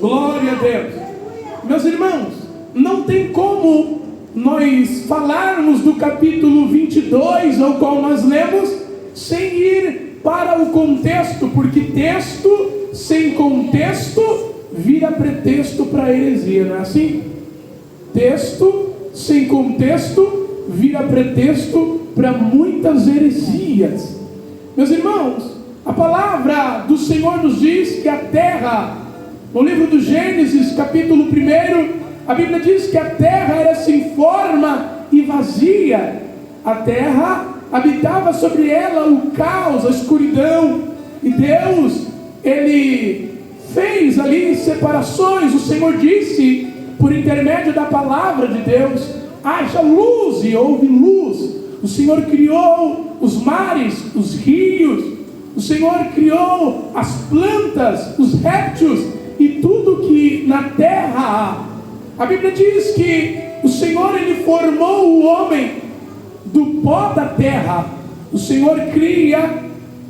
Glória a Deus. Meus irmãos, não tem como nós falarmos do capítulo 22, ao qual nós lemos, sem ir para o contexto, porque texto sem contexto vira pretexto para heresia, não é assim? Texto sem contexto vira pretexto para muitas heresias. Meus irmãos, a palavra do Senhor nos diz que a terra, no livro do Gênesis, capítulo 1, a Bíblia diz que a terra era sem forma e vazia. A terra habitava sobre ela o caos, a escuridão. E Deus, Ele fez ali separações. O Senhor disse, por intermédio da palavra de Deus, haja luz, e houve luz. O Senhor criou os mares, os rios. O Senhor criou as plantas, os répteis e tudo que na terra há. A Bíblia diz que o Senhor, Ele formou o homem do pó da terra. O Senhor cria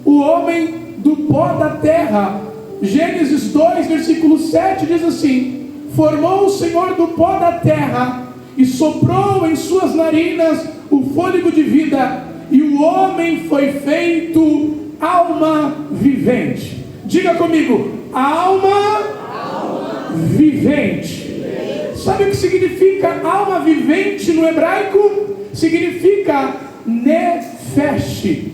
o homem do pó da terra. Gênesis 2, versículo 7 diz assim: formou o Senhor do pó da terra e soprou em suas narinas o fôlego de vida, e o homem foi feito alma vivente. Diga comigo, alma vivente. Sabe o que significa alma vivente no hebraico? Significa nefesh.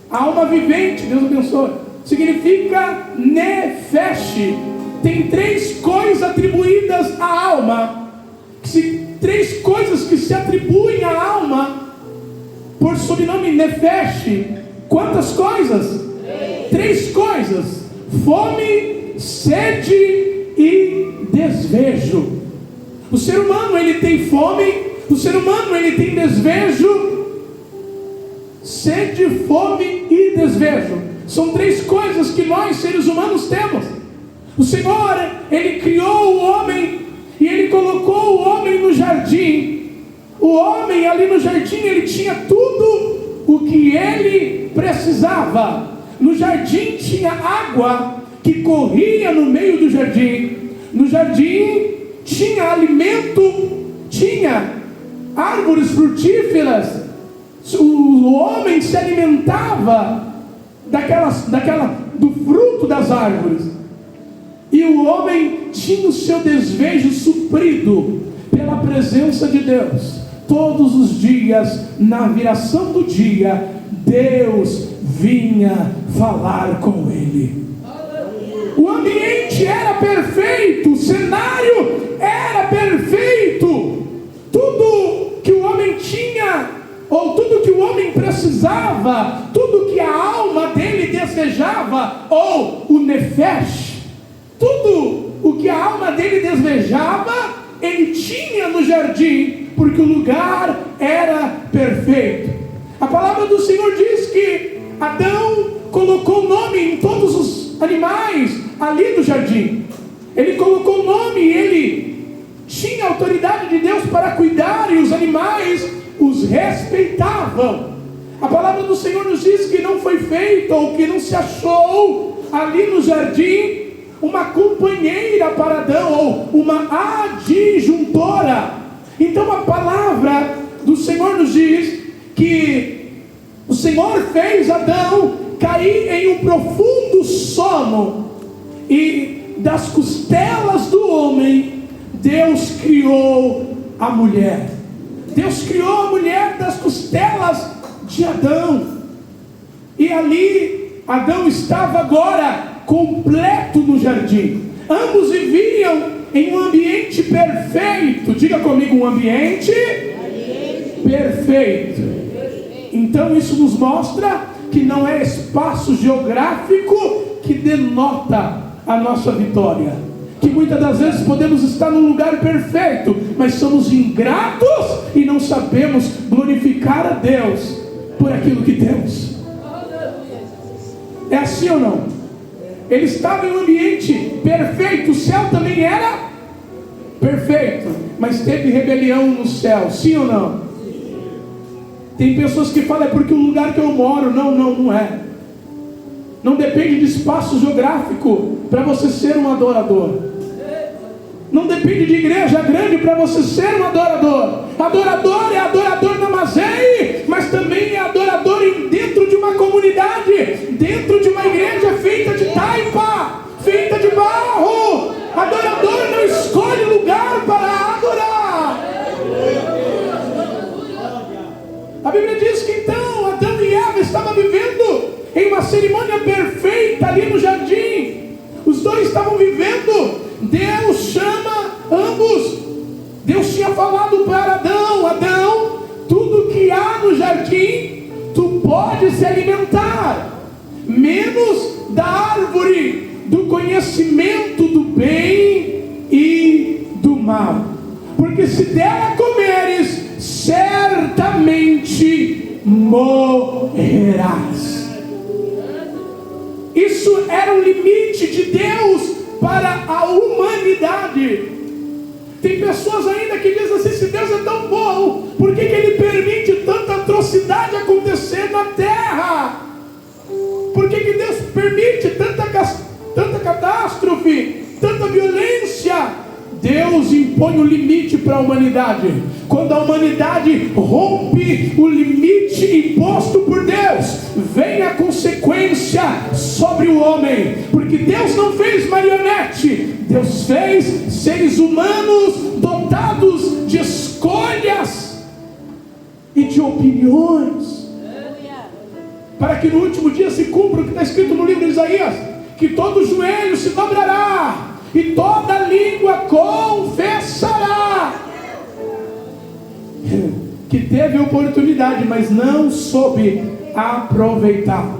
Alma vivente, Deus abençoe, significa nefesh. Tem três coisas atribuídas à alma, três coisas que se atribuem à alma por sobrenome nefesh. Quantas coisas? Três coisas: fome, sede e desejo. O ser humano, ele tem fome, o ser humano, ele tem desejo. Sede, fome e desejo são três coisas que nós, seres humanos, temos. O Senhor, Ele criou o homem e Ele colocou o homem no jardim. O homem ali no jardim, ele tinha tudo o que ele precisava. No jardim tinha água que corria no meio do jardim. No jardim tinha alimento, tinha árvores frutíferas. O homem se alimentava do fruto das árvores. E o homem tinha o seu desejo suprido pela presença de Deus. Todos os dias, na viração do dia, Deus vinha falar com ele. O ambiente era perfeito, o cenário era perfeito. Tudo que o homem tinha, ou tudo que o homem precisava, tudo que a alma dele desejava, ou o nefesh, tudo o que a alma dele desejava, ele tinha no jardim, porque o lugar era perfeito. A palavra do Senhor diz que Adão colocou nome em todos os animais ali do jardim. Ele colocou nome, ele tinha a autoridade de Deus para cuidar, e os animais os respeitavam. A palavra do Senhor nos diz que não foi feito, ou que não se achou ali no jardim uma companheira para Adão, ou uma adjuntora. Então a palavra do Senhor nos diz que o Senhor fez Adão cair em um profundo sono, e das costelas do homem Deus criou a mulher. Deus criou a mulher das costelas de Adão. E ali Adão estava agora completo no jardim. Ambos viviam em um ambiente perfeito. Diga comigo, um ambiente perfeito. Então isso nos mostra que não é espaço geográfico que denota a nossa vitória. Que muitas das vezes podemos estar num lugar perfeito, mas somos ingratos e não sabemos glorificar a Deus por aquilo que temos. É assim ou não? Ele estava em um ambiente perfeito, o céu também era perfeito, mas teve rebelião no céu, sim ou não? Tem pessoas que falam, é porque o lugar que eu moro. Não é. Não depende de espaço geográfico para você ser um adorador. Não depende de igreja grande para você ser um adorador. Adorador é adorador na Mazei, mas também é adorador dentro de uma comunidade, dentro de uma igreja feita de taipa, feita de barro. Adorador não escolhe lugar para adorar. A Bíblia diz que então Adão e Eva estavam vivendo em uma cerimônia perfeita ali no jardim. Os dois estavam vivendo. Deus chama ambos. Deus tinha falado para Adão: Adão, tudo que há no jardim tu pode se alimentar, menos da árvore do conhecimento do bem e do mal, porque se dela comeres, certamente morrerás. Isso era o limite de Deus para a humanidade. Tem pessoas ainda que dizem assim: se Deus é tão bom, por que Ele permite tanta atrocidade acontecer na terra? Por que Deus permite tanta catástrofe, tanta violência? Deus impõe o limite para a humanidade. Quando a humanidade rompe o limite imposto por Deus, vem a consequência sobre o homem. Porque Deus não fez marionete, Deus fez seres humanos dotados de escolhas e de opiniões, para que no último dia se cumpra o que está escrito no livro de Isaías, que todo joelho se dobrará e toda língua confessará que teve oportunidade, mas não soube aproveitar.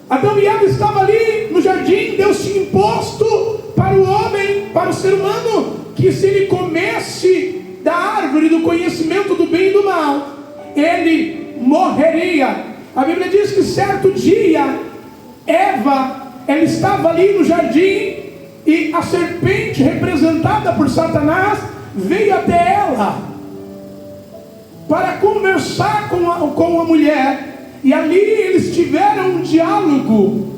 Adão e Eva estavam ali no jardim. Deus tinha imposto para o homem, para o ser humano, que se ele comesse da árvore do conhecimento do bem e do mal, ele morreria. A Bíblia diz que certo dia Eva, ela estava ali no jardim, e a serpente, representada por Satanás, veio até ela para conversar com a mulher. E ali eles tiveram um diálogo,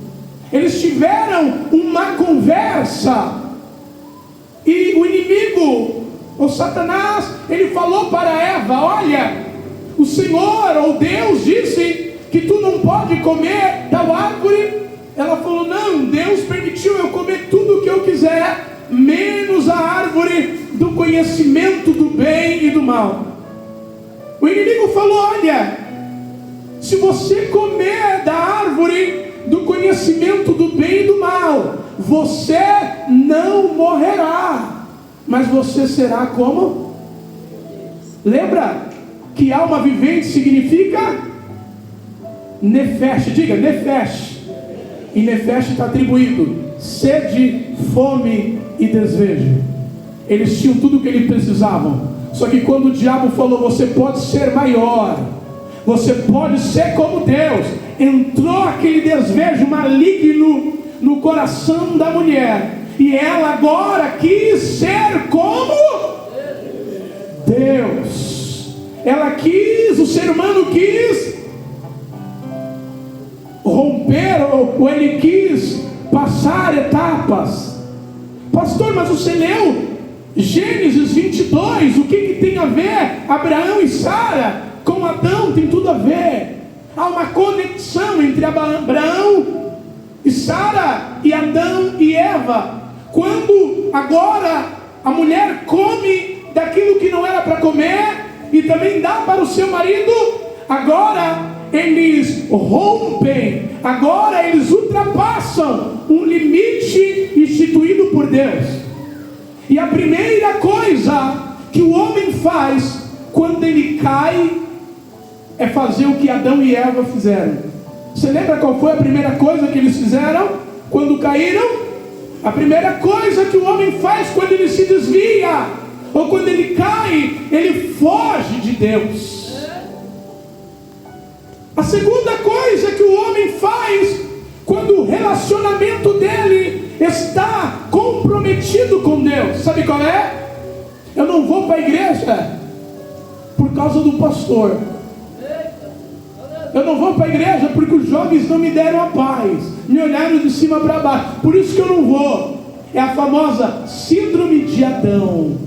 eles tiveram uma conversa. E o inimigo, o Satanás, ele falou para Eva: olha, o Senhor ou Deus disse que tu não pode comer da árvore. Ela falou: não, Deus permitiu eu comer tudo o que eu quiser, menos a árvore do conhecimento do bem e do mal. O inimigo falou: olha, se você comer da árvore do conhecimento do bem e do mal, você não morrerá, mas você será como? Lembra que alma vivente significa Nefesh, diga Nefesh. E Nefesh está atribuído sede, fome e desejo. Eles tinham tudo o que eles precisavam. Só que quando o diabo falou: você pode ser maior, você pode ser como Deus, entrou aquele desejo maligno no coração da mulher, e ela agora quis ser como Deus. Ela quis, o ser humano quis romper, ou ele quis passar etapas. Pastor, mas você leu Gênesis 22, o que tem a ver Abraão e Sara com Adão? Tem tudo a ver. Há uma conexão entre Abraão e Sara, e Adão e Eva. Quando agora a mulher come daquilo que não era para comer, e também dá para o seu marido, agora eles rompem, agora eles ultrapassam um limite instituído por Deus. E a primeira coisa que o homem faz quando ele cai é fazer o que Adão e Eva fizeram. Você lembra qual foi a primeira coisa que eles fizeram quando caíram? A primeira coisa que o homem faz quando ele se desvia, ou quando ele cai, ele foge de Deus. A segunda coisa que o homem faz quando o relacionamento dele está comprometido com Deus, sabe qual é? Eu não vou para a igreja por causa do pastor. Eu não vou para a igreja porque os jovens não me deram a paz, me olharam de cima para baixo, por isso que eu não vou. É a famosa síndrome de Adão.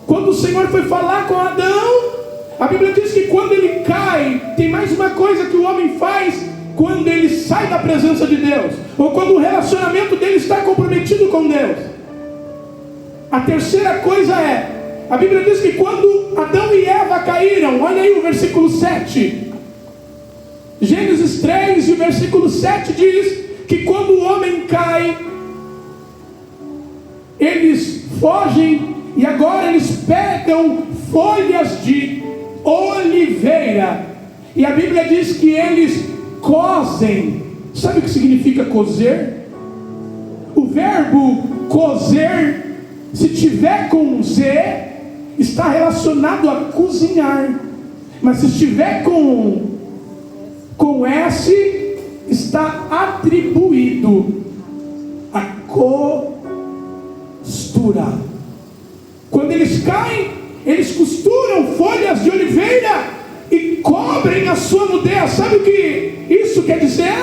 Quando o Senhor foi falar com Adão, a Bíblia diz que quando ele cai, tem mais uma coisa que o homem faz quando ele sai da presença de Deus, ou quando o relacionamento dele está comprometido com Deus. A terceira coisa é, a Bíblia diz que quando Adão e Eva caíram, olha aí o versículo 7, Gênesis 3 e o versículo 7 diz que quando o homem cai, eles fogem e agora eles pegam folhas de oliveira, e a Bíblia diz que eles cozem. Sabe o que significa cozer? O verbo cozer, se tiver com Z, está relacionado a cozinhar, mas se estiver com S, está atribuído a costurar. Quando eles caem, eles costuram folhas de oliveira e cobrem a sua nudez. Sabe o que isso quer dizer?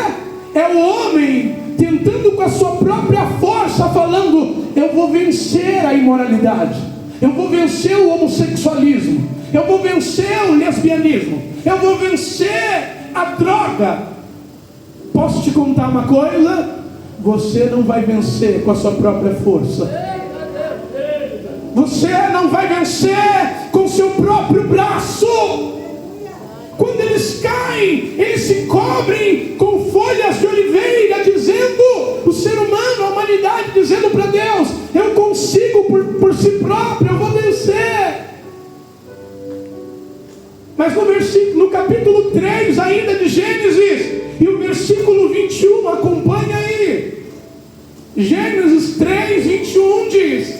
É o homem tentando com a sua própria força, falando: eu vou vencer a imoralidade, eu vou vencer o homossexualismo, eu vou vencer o lesbianismo, eu vou vencer a droga. Posso te contar uma coisa? Você não vai vencer com a sua própria força. Você não vai vencer com seu próprio braço. Quando eles caem, eles se cobrem com folhas de oliveira, dizendo, o ser humano, a humanidade, dizendo para Deus: eu consigo por si próprio, eu vou vencer. Mas no capítulo 3 ainda de Gênesis, e o versículo 21, acompanha aí. Gênesis 3, 21 diz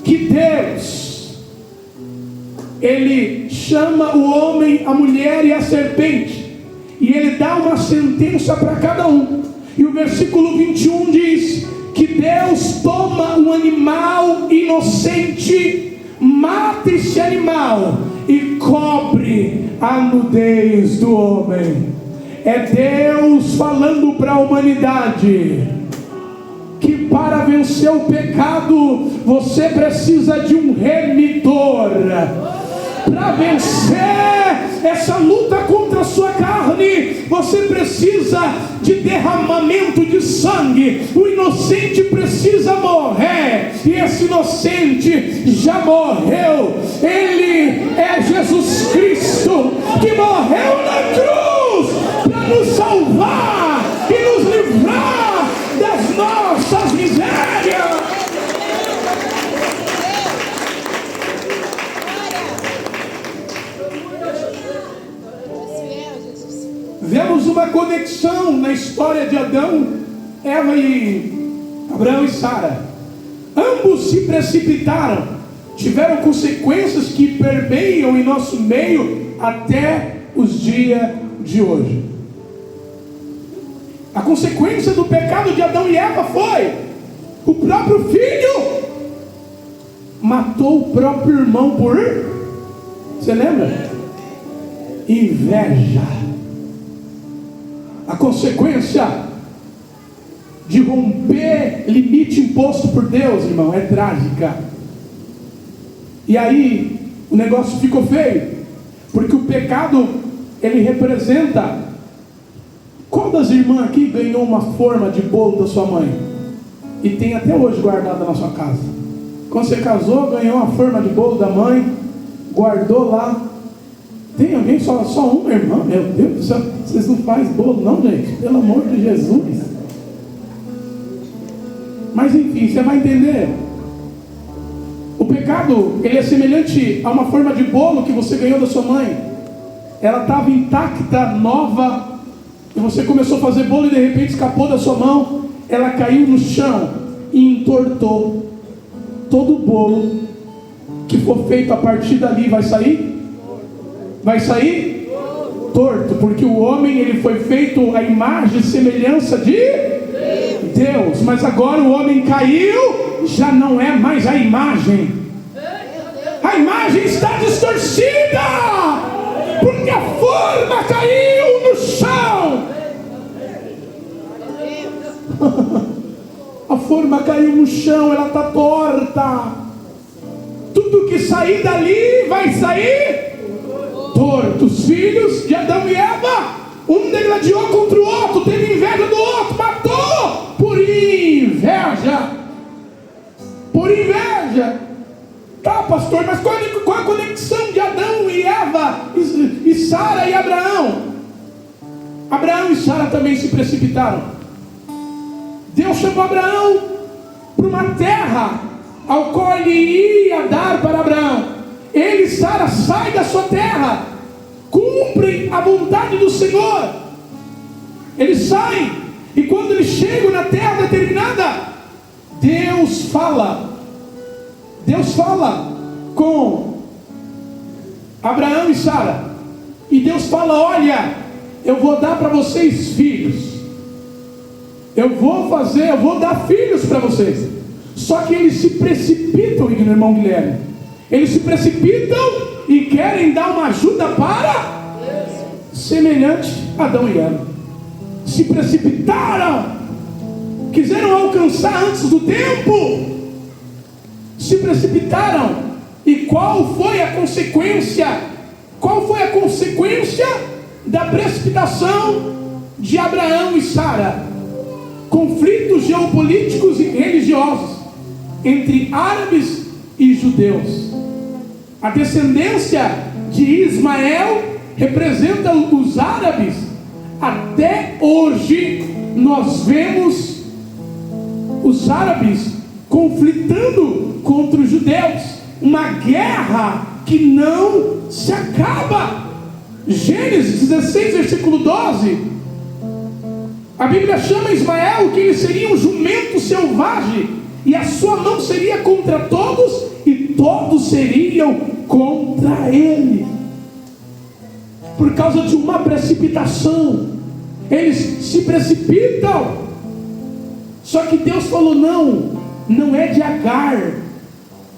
que Deus, Ele chama o homem, a mulher e a serpente, e Ele dá uma sentença para cada um. E o versículo 21 diz que Deus toma um animal inocente, mata esse animal e cobre a nudez do homem. É Deus falando para a humanidade que para vencer o pecado, você precisa de um remidor. Para vencer essa luta contra a sua carne, você precisa de derramamento de sangue. O inocente precisa morrer, e esse inocente já morreu. Ele é Jesus Cristo, que morreu na cruz para nos salvar e nos livrar das nossas misérias. Vemos uma conexão na história de Adão, Eva e Abraão e Sara. Ambos se precipitaram, tiveram consequências que permeiam em nosso meio até os dias de hoje. A consequência do pecado de Adão e Eva foi: o próprio filho matou o próprio irmão por, você lembra? Inveja. A consequência de romper limite imposto por Deus, irmão, é trágica. E aí o negócio ficou feio, porque o pecado, ele representa. Qual das irmãs aqui ganhou uma forma de bolo da sua mãe e tem até hoje guardada na sua casa? Quando você casou, ganhou uma forma de bolo da mãe, guardou lá. Tem alguém, só uma irmã? Meu Deus do céu, vocês não fazem bolo não, gente? Pelo amor de Jesus. Mas enfim, você vai entender. O pecado, ele é semelhante a uma forma de bolo que você ganhou da sua mãe. Ela estava intacta, nova, e você começou a fazer bolo e de repente escapou da sua mão. Ela caiu no chão e entortou. Todo o bolo que for feito a partir dali vai sair? Vai sair torto, porque o homem, ele foi feito à imagem e semelhança de Deus. Mas agora o homem caiu, já não é mais a imagem. A imagem está distorcida, porque a forma caiu no chão. A forma caiu no chão, ela está torta. Tudo que sair dali vai sair torto. Os filhos de Adão e Eva, um degladiou contra o outro, teve inveja do outro, matou por inveja. Por inveja. Tá, pastor, mas qual a conexão de Adão e Eva e Sara e Abraão? Abraão e Sara também se precipitaram. Deus chamou Abraão para uma terra ao qual ele ia dar para Abraão. Ele e Sara saem da sua terra, cumprem a vontade do Senhor. Eles saem, e quando eles chegam na terra determinada, Deus fala com Abraão e Sara. E Deus fala: olha, eu vou dar para vocês filhos. Eu vou dar filhos para vocês. Só que eles se precipitam, irmão Guilherme. Eles se precipitam e querem dar uma ajuda para semelhante a Adão e Eva. Se precipitaram, quiseram alcançar antes do tempo. Se precipitaram. E qual foi a consequência? Qual foi a consequência da precipitação de Abraão e Sara? Conflitos geopolíticos e religiosos entre árabes e judeus. A descendência de Ismael representa os árabes. Até hoje nós vemos os árabes conflitando contra os judeus. Uma guerra que não se acaba. Gênesis 16, versículo 12. A Bíblia chama Ismael que ele seria um jumento selvagem, e a sua mão seria contra todos, e todos seriam contra ele. Por causa de uma precipitação, eles se precipitam. Só que Deus falou: não é de Agar,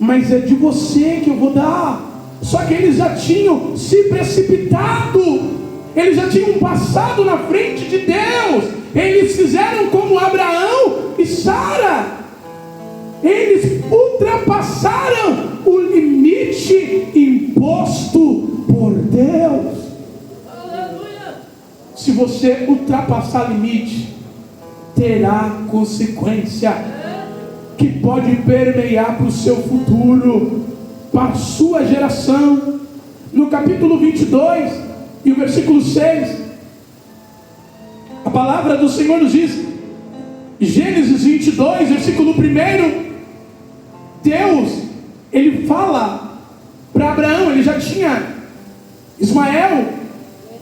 mas é de você que eu vou dar. Só que eles já tinham se precipitado, eles já tinham passado na frente de Deus. Eles fizeram como Abraão e Sara. Eles ultrapassaram o limite imposto por Deus. Aleluia. Se você ultrapassar limite, terá consequência que pode permear para o seu futuro, para a sua geração. No capítulo 22 e o versículo 6, a palavra do Senhor nos diz, Gênesis 22, versículo 1, Deus, ele fala para Abraão. Ele já tinha Ismael,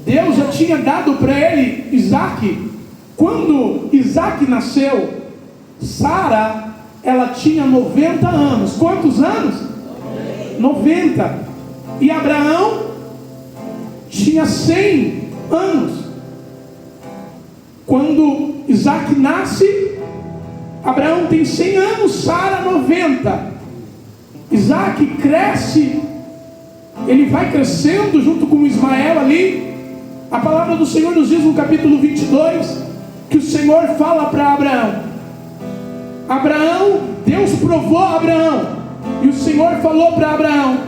Deus já tinha dado para ele Isaac. Quando Isaac nasceu, Sara, ela tinha 90 anos. Quantos anos? 90. E Abraão tinha 100 anos. Quando Isaac nasce, Abraão tem 100 anos, Sara 90. Isaac cresce, ele vai crescendo junto com Ismael ali. A palavra do Senhor nos diz no capítulo 22 que o Senhor fala para Abraão, Deus provou Abraão, e o Senhor falou para Abraão: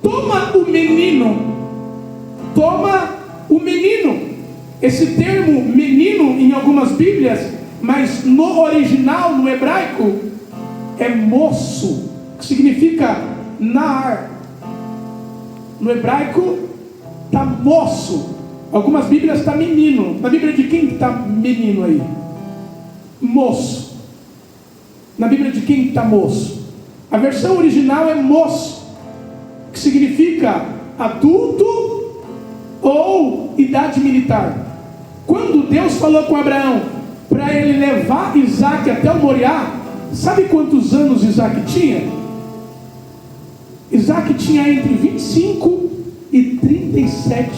toma o menino. Esse termo menino em algumas Bíblias, mas no original, no hebraico, é moço, que significa nar. No hebraico está moço. Algumas Bíblias está menino. Na Bíblia de quem está menino aí? Moço. Na Bíblia de quem está moço? A versão original é moço, que significa adulto ou idade militar. Quando Deus falou com Abraão para ele levar Isaac até o Moriá, sabe quantos anos Isaac tinha? Isaac tinha entre 25 e 37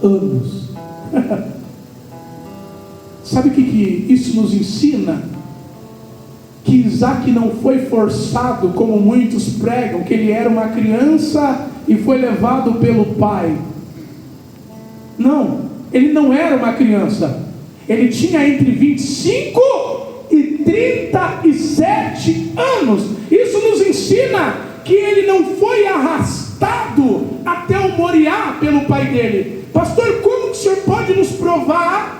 anos. Sabe o que isso nos ensina? Que Isaac não foi forçado, como muitos pregam, que ele era uma criança e foi levado pelo pai. Não, ele não era uma criança. Ele tinha entre 25 e 137 anos. Isso nos ensina que ele não foi arrastado até o Moriá pelo pai dele. Pastor, como que o senhor pode nos provar?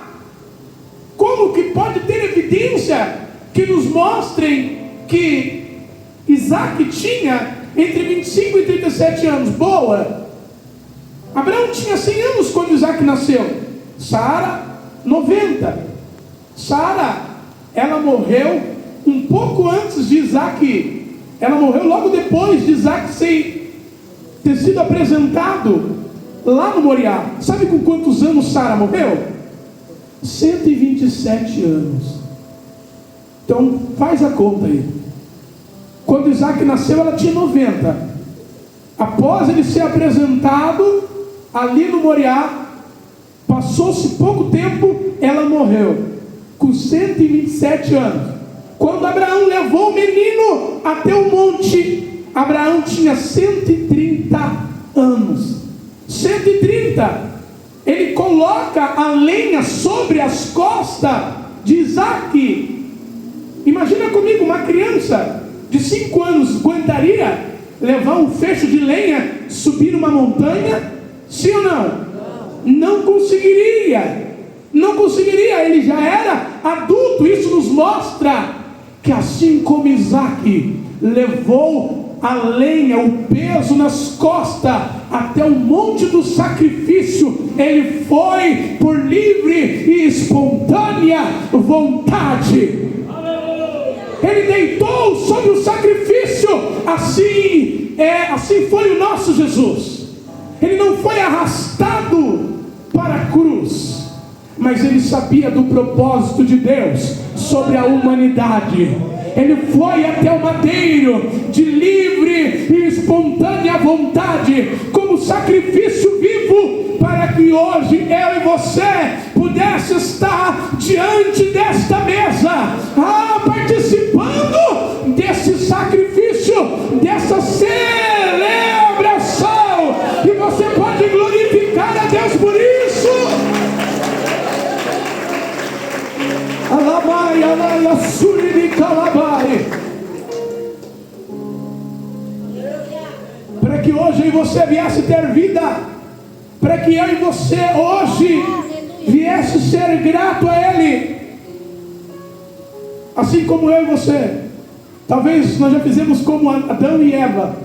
Como que pode ter evidência que nos mostrem que Isaac tinha entre 25 e 37 anos? Boa. Abraão tinha 100 anos quando Isaac nasceu. Sara, 90. Sara, ela morreu um pouco antes de Isaac. Ela morreu logo depois de Isaac ter sido apresentado lá no Moriá. Sabe com quantos anos Sara morreu? 127 anos. Então faz a conta aí. Quando Isaac nasceu, ela tinha 90. Após ele ser apresentado ali no Moriá, passou-se pouco tempo, ela morreu com 127 anos. Quando Abraão levou o menino até o monte, Abraão tinha 130 anos. 130. Ele coloca a lenha sobre as costas de Isaac. Imagina comigo, uma criança de 5 anos aguentaria levar um fecho de lenha, subir uma montanha? Sim ou não? Não conseguiria. Não conseguiria. Ele já era adulto. Isso nos mostra que assim como Isaac levou a lenha, o peso nas costas até o monte do sacrifício, ele foi por livre e espontânea vontade. Ele deitou sobre o sacrifício. Assim foi o nosso Jesus. Ele não foi arrastado para a cruz, mas ele sabia do propósito de Deus sobre a humanidade. Ele foi até o madeiro de livre e espontânea vontade, como sacrifício vivo, para que hoje eu e você pudesse estar diante desta mesa, participando desse sacrifício, dessa celebração. E você pode glorificar a Deus por isso. Alabai, alaia, suribi, calabai. Para que hoje eu e você viesse ter vida, para que eu e você hoje viesse ser grato a Ele, assim como eu e você. Talvez nós já fizemos como Adão e Eva,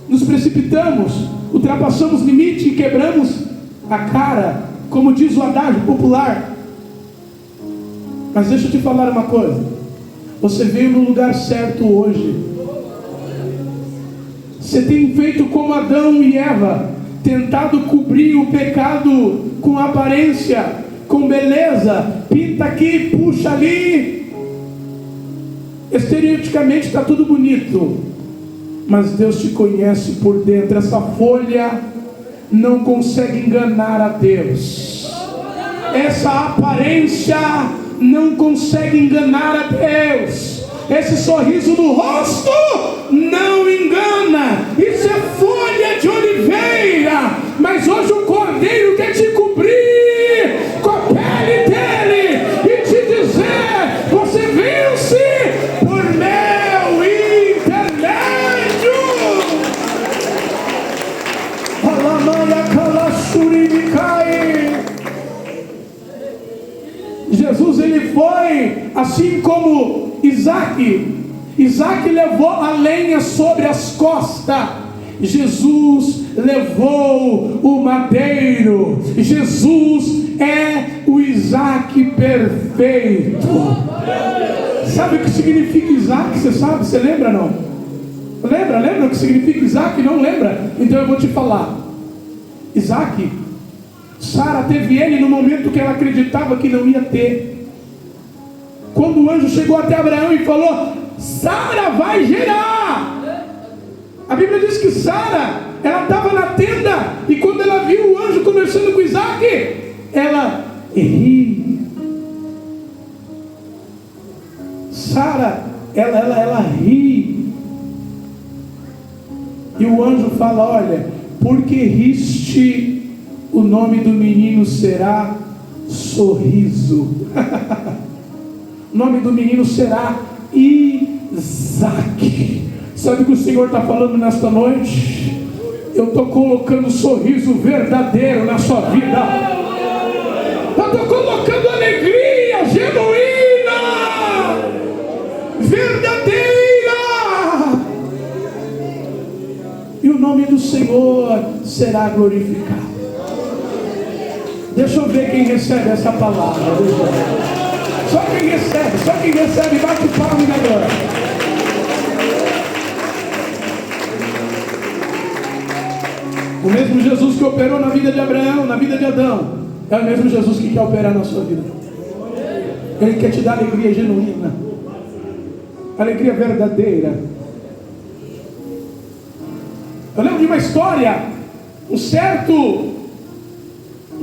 nos precipitamos, ultrapassamos o limite e quebramos a cara, como diz o adágio popular. Mas deixa eu te falar uma coisa, você veio no lugar certo hoje. Você tem feito como Adão e Eva, tentado cobrir o pecado com aparência, com beleza, pinta aqui, puxa ali. Estereotipicamente está tudo bonito, mas Deus te conhece por dentro. Essa folha não consegue enganar a Deus. Essa aparência não consegue enganar a Deus. Esse sorriso no rosto não engana. Isso é folha de oliveira. Mas hoje o Cordeiro quer te cobrir com a pele dele e te dizer: você vence por meu intermédio. Jesus, ele foi assim como Isaac levou a lenha sobre as costas. Jesus levou o madeiro. Jesus é o Isaac perfeito. Sabe o que significa Isaac? Você sabe? Você lembra não? Lembra o que significa Isaac? Não lembra? Então eu vou te falar. Isaac, Sara teve ele no momento que ela acreditava que não ia ter. Quando o anjo chegou até Abraão e falou: Sara vai gerar. A Bíblia diz que Sara, ela estava na tenda, e quando ela viu o anjo conversando com Isaac, ela riu. Sara, ela ri. E o anjo fala: olha, porque riste, o nome do menino será Sorriso. O nome do menino será Isaac. Sabe o que o Senhor está falando nesta noite? Eu estou colocando um sorriso verdadeiro na sua vida. Eu estou colocando alegria genuína, verdadeira. E o nome do Senhor será glorificado. Deixa eu ver quem recebe essa palavra. Só quem recebe, bate palma e adora. O mesmo Jesus que operou na vida de Abraão, na vida de Adão, é o mesmo Jesus que quer operar na sua vida. Ele quer te dar alegria genuína, alegria verdadeira. Eu lembro de uma história. Um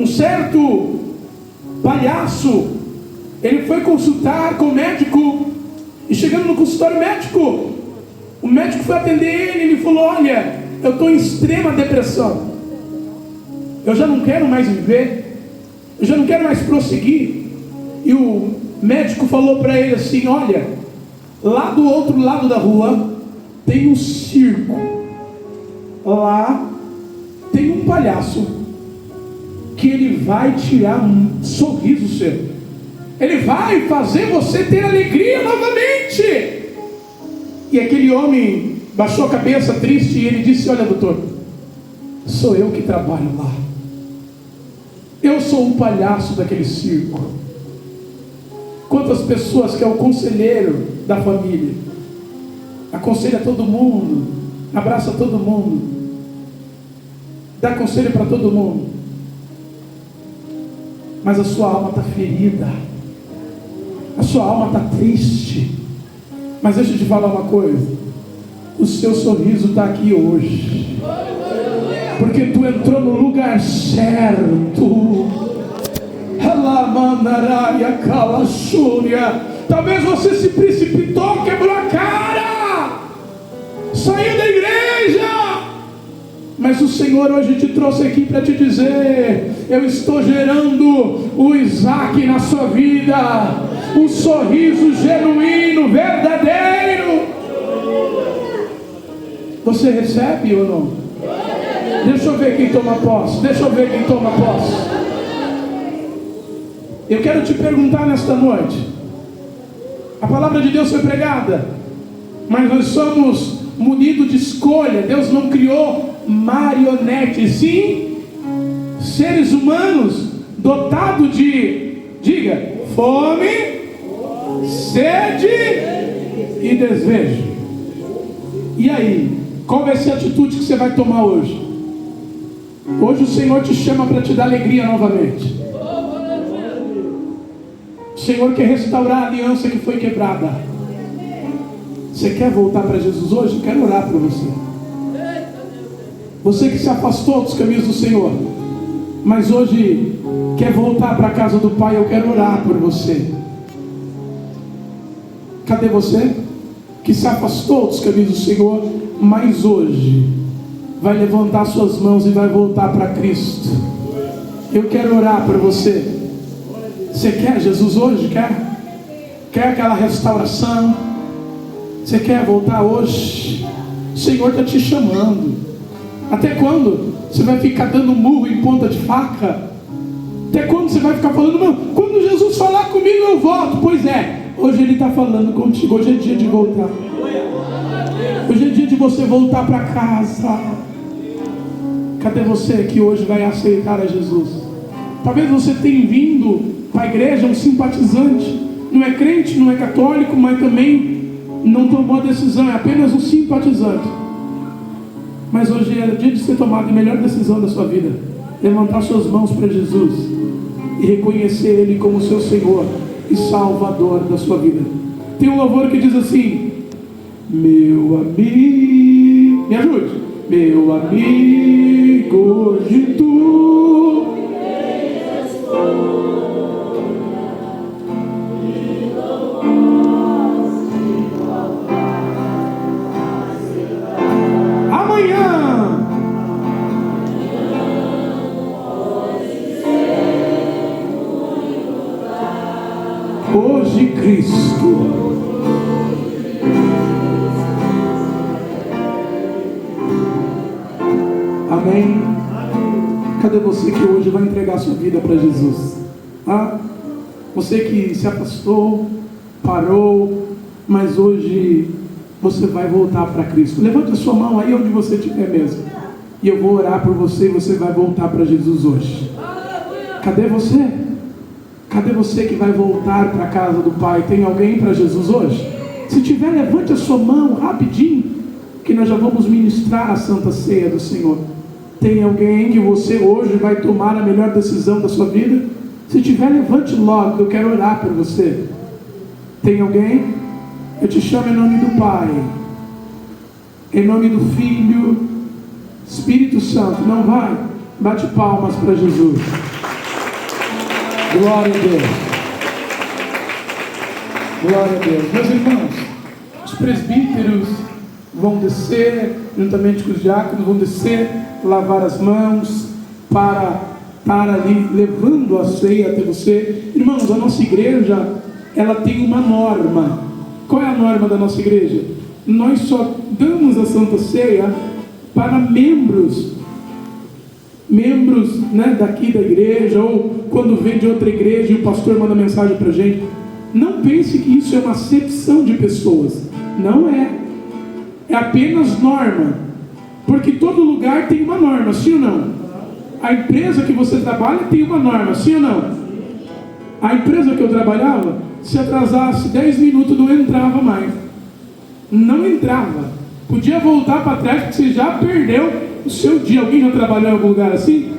certo palhaço, ele foi consultar com o médico, e chegando no consultório médico, o médico foi atender ele, e ele falou: olha, eu estou em extrema depressão, eu já não quero mais viver, eu já não quero mais prosseguir. E o médico falou para ele assim: olha, lá do outro lado da rua tem um circo, lá tem um palhaço que ele vai tirar um sorriso seu, ele vai fazer você ter alegria novamente. E aquele homem baixou a cabeça triste e ele disse: olha, doutor, sou eu que trabalho lá, eu sou um palhaço daquele circo. Quantas pessoas que é o conselheiro da família, aconselha todo mundo, abraça todo mundo, dá conselho para todo mundo, mas a sua alma está ferida, a sua alma está triste. Mas deixa eu te falar uma coisa: o seu sorriso está aqui hoje, porque tu entrou no lugar certo. Talvez você se precipitou, quebrou a cara, saiu da igreja, mas o Senhor hoje te trouxe aqui para te dizer: eu estou gerando o Isaac na sua vida, um sorriso genuíno, verdadeiro. Você recebe ou não? Deixa eu ver quem toma posse. Eu quero te perguntar nesta noite. A palavra de Deus foi pregada, mas nós somos munidos de escolha. Deus não criou marionetes, sim seres humanos dotados de, diga, fome, sede e desejo. E aí, qual vai ser a atitude que você vai tomar hoje? Hoje o Senhor te chama para te dar alegria novamente. O Senhor quer restaurar a aliança que foi quebrada. Você quer voltar para Jesus hoje? Eu quero orar por você. Você que se afastou dos caminhos do Senhor, mas hoje quer voltar para a casa do Pai, eu quero orar por você. Cadê você? Que se afastou dos caminhos do Senhor, mas hoje vai levantar suas mãos e vai voltar para Cristo. Eu quero orar por você. Você quer Jesus hoje? Quer aquela restauração? Você quer voltar hoje? O Senhor está te chamando. Até quando você vai ficar dando murro em ponta de faca? Até quando você vai ficar falando: não, quando Jesus falar comigo eu volto? Pois é, hoje Ele está falando contigo. Hoje é dia de voltar. Hoje é dia de você voltar para casa. Cadê você que hoje vai aceitar a Jesus? Talvez você tenha vindo para a igreja um simpatizante, não é crente, não é católico, mas também não tomou a decisão, é apenas um simpatizante. Mas hoje é dia de ser tomado a melhor decisão da sua vida: levantar suas mãos para Jesus e reconhecer Ele como seu Senhor e Salvador da sua vida. Tem um louvor que diz assim: meu amigo, me ajude, meu amigo, hoje tu amanhã hoje Cristo cadê você que hoje vai entregar sua vida para Jesus? Você que se afastou, parou, mas hoje você vai voltar para Cristo. Levante a sua mão aí onde você estiver mesmo. E eu vou orar por você e você vai voltar para Jesus hoje. Cadê você? Cadê você que vai voltar para a casa do Pai? Tem alguém para Jesus hoje? Se tiver, levante a sua mão rapidinho, que nós já vamos ministrar a Santa Ceia do Senhor. Tem alguém que você hoje vai tomar a melhor decisão da sua vida? Se tiver, levante logo, eu quero orar por você. Tem alguém? Eu te chamo em nome do Pai, em nome do Filho, Espírito Santo. Não vai? Bate palmas para Jesus. Glória a Deus. Glória a Deus. Meus irmãos, os presbíteros vão descer, juntamente com os diáconos, vão descer, lavar as mãos, para estar ali levando a ceia até você. Irmãos, a nossa igreja, ela tem uma norma. Qual é a norma da nossa igreja? Nós só damos a Santa Ceia para membros, né, daqui da igreja, ou quando vem de outra igreja e o pastor manda mensagem para a gente. Não pense que isso é uma acepção de pessoas. Não é. É apenas norma. Porque todo lugar tem uma norma, sim ou não? A empresa que você trabalha tem uma norma, sim ou não? A empresa que eu trabalhava, se atrasasse 10 minutos não entrava mais. Não entrava. Podia voltar para trás porque você já perdeu o seu dia. Alguém já trabalhou em algum lugar assim?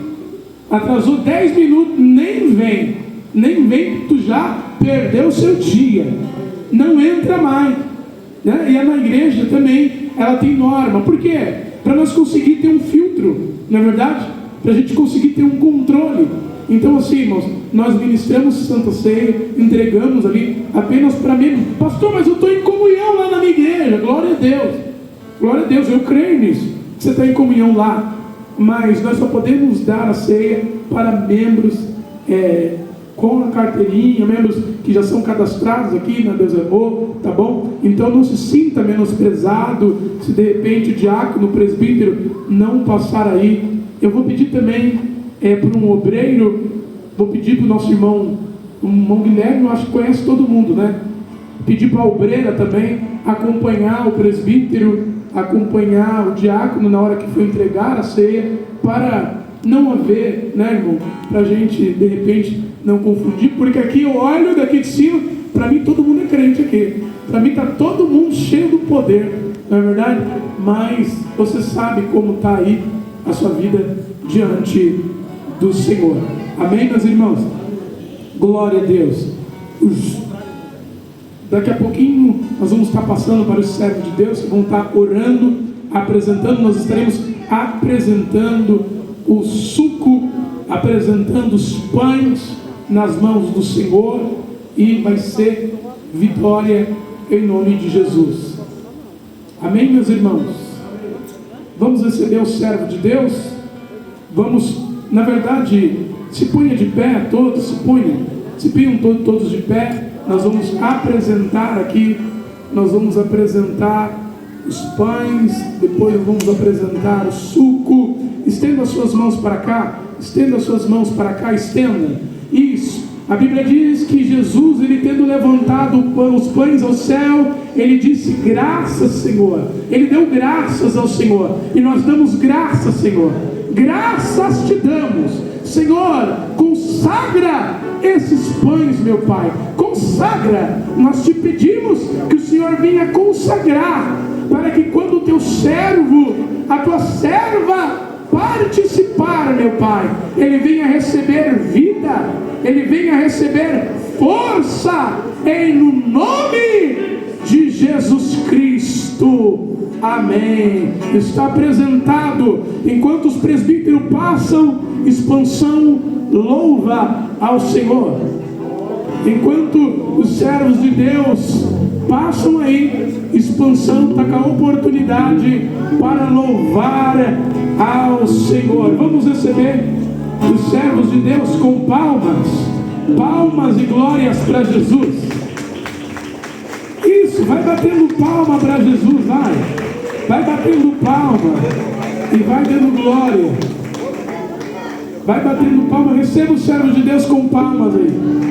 Atrasou 10 minutos, nem vem. Nem vem, tu já perdeu o seu dia. Não entra mais, né? E na igreja também, ela tem norma. Por quê? Para nós conseguir ter um filtro, não é verdade? Para a gente conseguir ter um controle. Então assim, irmãos, nós ministramos Santa Ceia, entregamos ali apenas para mim. Pastor, mas eu estou em comunhão lá na minha igreja. Glória a Deus. Glória a Deus, eu creio nisso. Você está em comunhão lá. Mas nós só podemos dar a ceia para membros com a carteirinha, membros que já são cadastrados aqui na Deus é Bom, tá bom? Então não se sinta menosprezado se de repente o diácono, o presbítero não passar aí. Eu vou pedir também para um obreiro, vou pedir para o nosso irmão Guilherme, eu acho que conhece todo mundo, né? Pedir para a obreira também acompanhar o presbítero, acompanhar o diácono na hora que for entregar a ceia, para não haver, né, irmão, para a gente de repente não confundir, porque aqui eu olho daqui de cima, para mim todo mundo é crente aqui, para mim está todo mundo cheio do poder, não é verdade? Mas você sabe como está aí a sua vida diante do Senhor. Amém, meus irmãos? Glória a Deus. Daqui a pouquinho nós vamos estar passando para os servos de Deus que vão estar orando, apresentando. Nós estaremos apresentando o suco, apresentando os pães nas mãos do Senhor, e vai ser vitória em nome de Jesus. Amém, meus irmãos? Vamos receber o servo de Deus. Vamos, na verdade, se ponha de pé todos, se ponham todos de pé. Nós vamos apresentar aqui, nós vamos apresentar os pães, depois vamos apresentar o suco. Estenda as suas mãos para cá, estenda as suas mãos para cá, estenda. Isso. A Bíblia diz que Jesus, ele tendo levantado os pães ao céu, ele disse: graças, Senhor. Ele deu graças ao Senhor, e nós damos graças, Senhor. Graças te damos, Senhor. Consagra esses pães, meu Pai. Consagra. Nós te pedimos que o Senhor venha consagrar, para que quando o teu servo, a tua serva participar, meu Pai, ele venha receber vida, ele venha receber força, em nome de Jesus Cristo. Amém. Está apresentado. Enquanto os presbíteros passam, expansão, louva ao Senhor. Enquanto os servos de Deus passam aí, expansão está com a oportunidade para louvar ao Senhor. Vamos receber os servos de Deus com palmas, palmas e glórias para Jesus. Isso, vai batendo palma para Jesus, vai batendo palma e vai dando glória. Vai batendo palma, receba o servo de Deus com palmas aí.